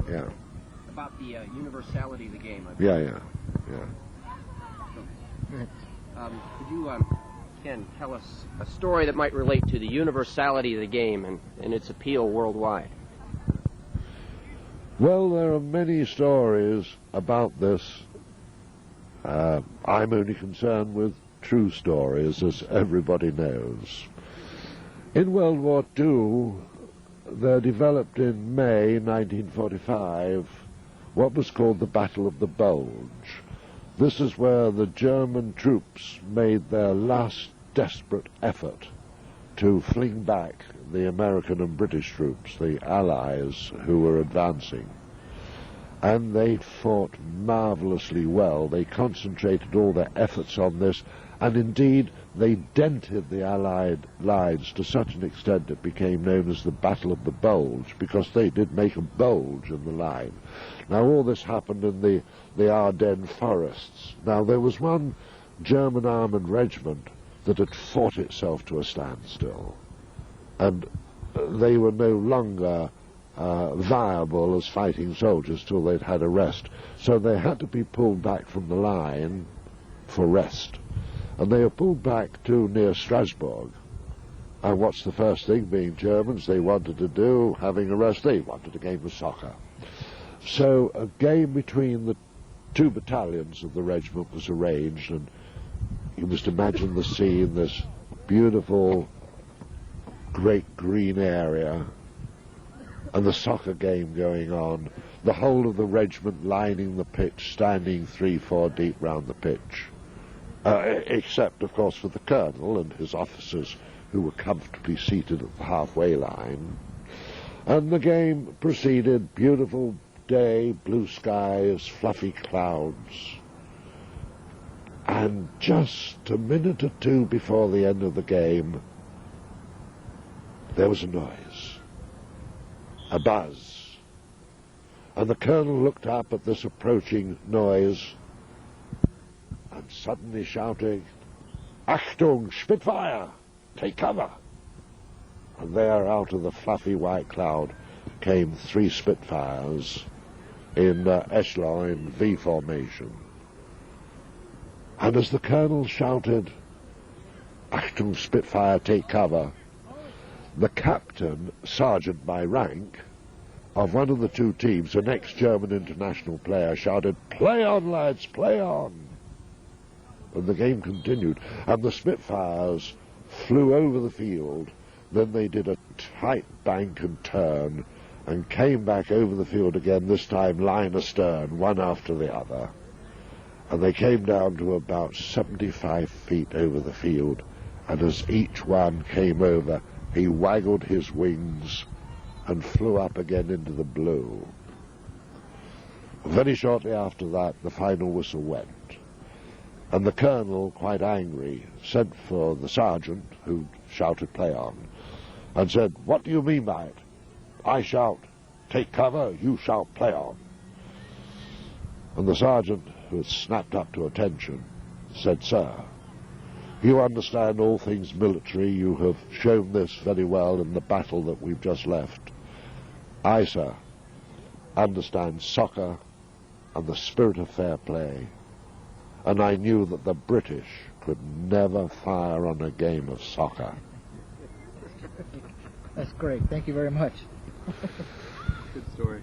Yeah. About the universality of the game. Yeah. Could you, Ken, tell us a story that might relate to the universality of the game and its appeal worldwide? Well, there are many stories about this. I'm only concerned with true stories, as everybody knows. In World War II, there developed in May 1945 what was called the Battle of the Bulge. This is where the German troops made their last desperate effort to fling back the American and British troops, the Allies who were advancing. And they fought marvelously well. They concentrated all their efforts on this, and indeed they dented the Allied lines to such an extent it became known as the Battle of the Bulge, because they did make a bulge in the line. Now all this happened in the Ardennes forests. Now there was one German armoured regiment that had fought itself to a standstill, and they were no longer viable as fighting soldiers till they'd had a rest. So they had to be pulled back from the line for rest. And they were pulled back to near Strasbourg. And what's the first thing, being Germans, they wanted to do, having a rest? They wanted a game of soccer. So a game between the two battalions of the regiment was arranged, and you must imagine the scene, this beautiful, great green area, and the soccer game going on, the whole of the regiment lining the pitch, standing 3-4 deep round the pitch, except, of course, for the colonel and his officers, who were comfortably seated at the halfway line. And the game proceeded. Beautiful day, blue skies, fluffy clouds. And just a minute or two before the end of the game, there was a noise. A buzz. And the colonel looked up at this approaching noise and suddenly shouting, "Achtung, Spitfire! Take cover!" And there, out of the fluffy white cloud, came 3 Spitfires in echelon, in V formation. And as the colonel shouted, "Achtung, Spitfire, take cover," the captain, sergeant by rank, of one of the two teams, an ex-German international player, shouted, "Play on, lads, play on!" And the game continued, and the Spitfires flew over the field. Then they did a tight bank and turn, and came back over the field again, this time line astern, one after the other. And they came down to about 75 feet over the field, and as each one came over, he waggled his wings and flew up again into the blue. Very shortly after that, the final whistle went, and the colonel, quite angry, sent for the sergeant, who shouted, "Play on," and said, "What do you mean by it? I shout, 'Take cover,' you shout, 'Play on.'" And the sergeant, who had snapped up to attention, said, "Sir, you understand all things military. You have shown this very well in the battle that we've just left. I, sir, understand soccer and the spirit of fair play, and I knew that the British could never fire on a game of soccer." That's great. Thank you very much. Good story.